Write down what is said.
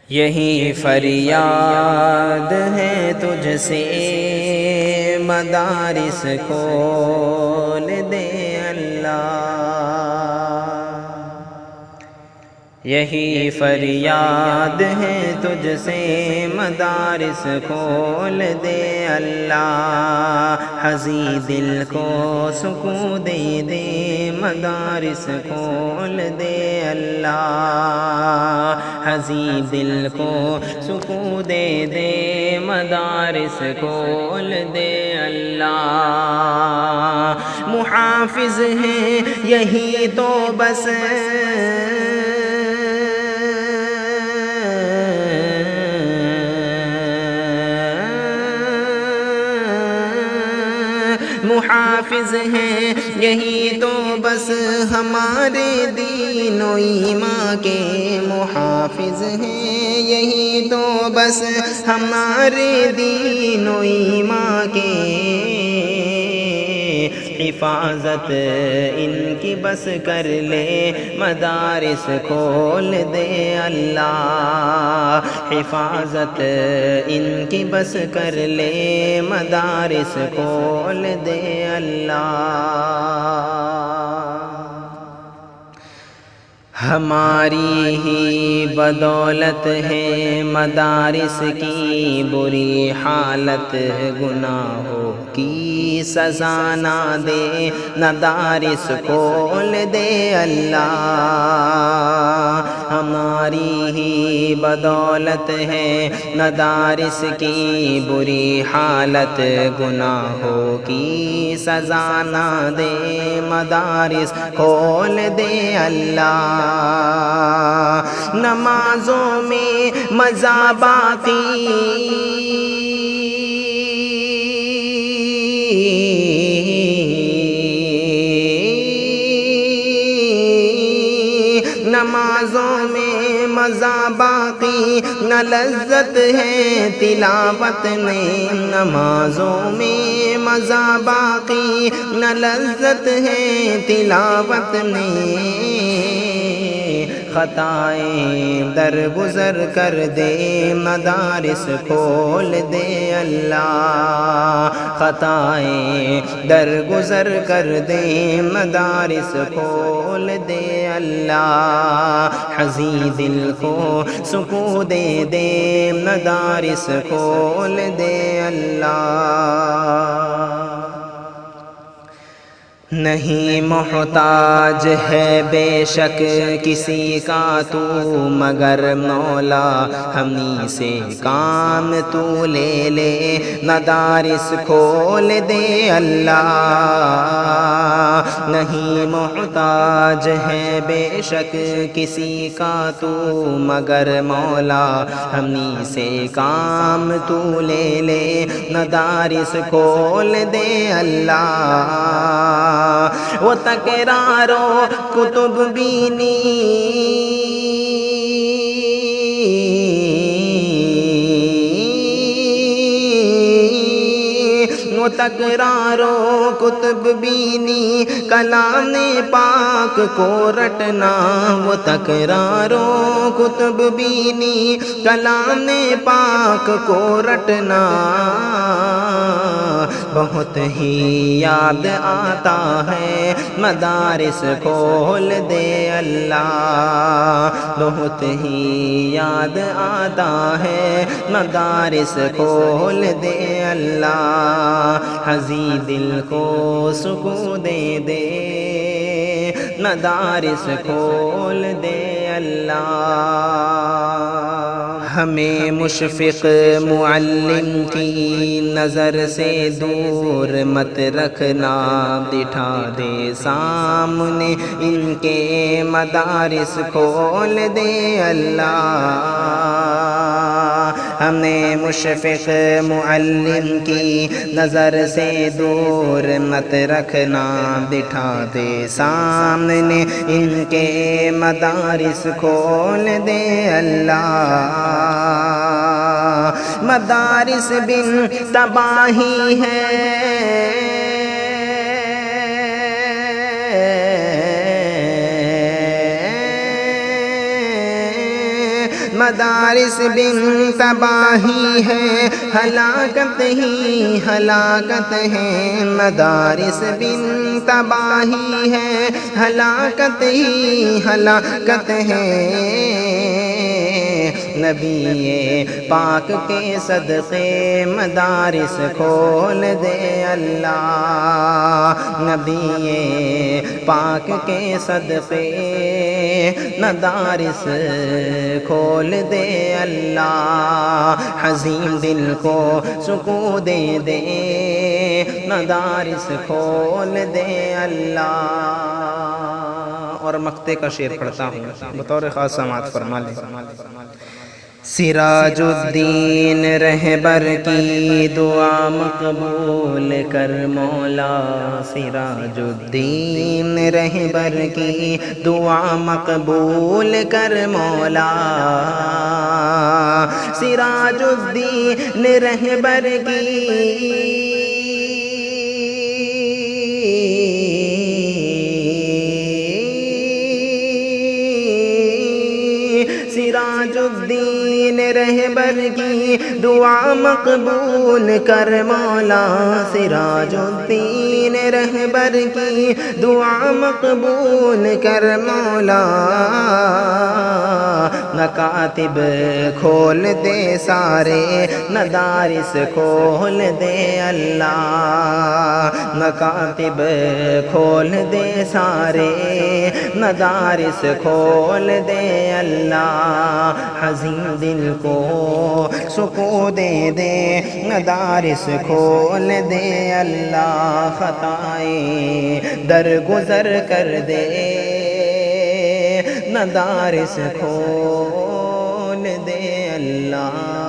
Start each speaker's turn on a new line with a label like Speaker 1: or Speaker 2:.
Speaker 1: یہی فریاد ہے تجھ سے مدارس کھول دے اللہ، یہی فریاد ہے تجھ سے مدارس کھول دے اللہ، حزین دل کو سکون دے دے مدارس کھول دے اللہ، حزین دل کو سکون دے دے مدارس کھول دے اللہ، محافظ ہیں یہی تو بس محافظ ہیں یہی تو بس ہمارے دین و ایمان کے، محافظ ہیں یہی تو بس ہمارے دین و ایمان کے، حفاظت ان کی بس کر لے مدارس کھول دے اللہ، حفاظت ان کی بس کر لے مدارس کھول دے اللہ، ہماری ہی بدولت ہے مدارس کی بری حالت، گناہوں کی سزا نہ دے مدارس کھول دے اللہ، ہماری ہی بدولت ہے مدارس کی بری حالت، گناہوں کی سزا نہ دے مدارس کھول دے اللہ، نمازوں میں مزہ باقی نمازوں میں مزہ باقی نہ لذت ہے تلاوت میں، نمازوں میں مزہ باقی نہ لذت ہے تلاوت میں، خطائیں درگزر کر دے مدارس کھول دے اللہ، خطائیں درگزر کر دے مدارس کھول دے اللہ، حزین دل کو سکون دے دے مدارس کھول دے اللہ، نہیں محتاج ہے بے شک کسی کا تو مگر مولا، ہمیں سے کام تو لے لے مدارس کھول دے اللہ، نہیں محتاج ہے بے شک کسی کا تو مگر مولا، ہمیں سے کام تو لے لے مدارس کھول دے اللہ، وہ تکرار و کتب بینی وہ تکرار و کتب بینی کلام پاک کو رٹنا، وہ تکرار و کتب بینی کلام پاک کو رٹنا، بہت ہی یاد آتا ہے مدارس کھول دے اللہ، بہت ہی یاد آتا ہے مدارس کھول دے اللہ، حزین دل کو سکون دے دے مدارس کھول دے اللہ، ہمیں مشفق معلم کی نظر سے دور مت رکھنا، بٹھا دے سامنے ان کے مدارس کھول دے اللہ، ہمیں مشفق معلم کی نظر سے دور مت رکھنا، بٹھا دے سامنے ان کے مدارس کھول دے اللہ، مدارس بن تباہی ہے مدارس بن تباہی ہے ہلاکت ہی ہلاکت ہے مدارس بن تباہی ہے ہلاکت ہی ہلاکت ہے نبی پاک کے صدقے مدارس کھول دے اللہ نبی پاک کے صدقے مدارس کھول دے اللہ حزین دل کو سکون دے دے مدارس کھول دے اللہ اور مقطع کا شعر پڑھتا ہوں بطور خاص سماعت فرما لیں سراج الدین رہبر کی دعا مقبول کر مولا سراج الدین رہبر کی دعا مقبول کر مولا سراج الدین رہبر کی سراج الدین رہبر کی دعا مقبول کر مولا سراج الدین رہبر کی دعا مقبول کر مولا مکاتب کھول دے سارے مدارس کھول دے اللہ مکاتب کھول دے سارے مدارس کھول دے اللہ حزین دل کو سکون دے دے مدارس کھول دے اللہ خطائیں درگزر کر دے مدارس کھول دے اللہ